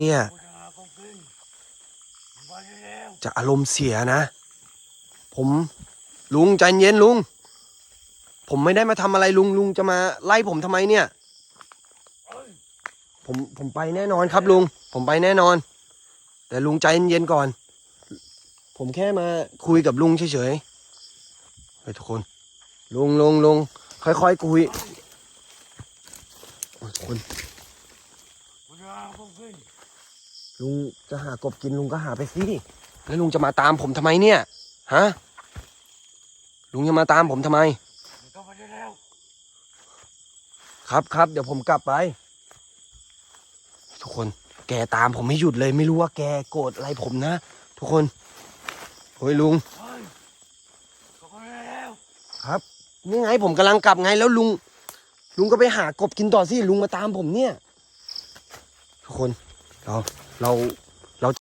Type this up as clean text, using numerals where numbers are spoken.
เนี่ยจะอารมณ์เสียนะลุงใจเย็นลุงผมไม่ได้มาทำอะไรลุงจะมาไล่ผมทำไมเนี่ยผมไปแน่นอนครับลุงผมไปแน่นอนแต่ลุงใจเย็นๆก่อนผมแค่มาคุยกับลุงเฉยๆเฮ้ยทุกคนลุงค่อยๆคุยทุกคนลุงจะหากบกินลุงก็หาไปสิแล้วลุงจะมาตามผมทำไมเนี่ยฮะลุงจะมาตามผมทำไมครับเดี๋ยวผมกลับไปทุกคนแกตามผมไม่หยุดเลยไม่รู้ว่าแกโกรธอะไรผมนะทุกคนเฮ้ยลุงครับนี่ไงผมกำลังกลับไงแล้วลุงก็ไปหากบกินต่อสิลุงมาตามผมเนี่ยทุกคนเรา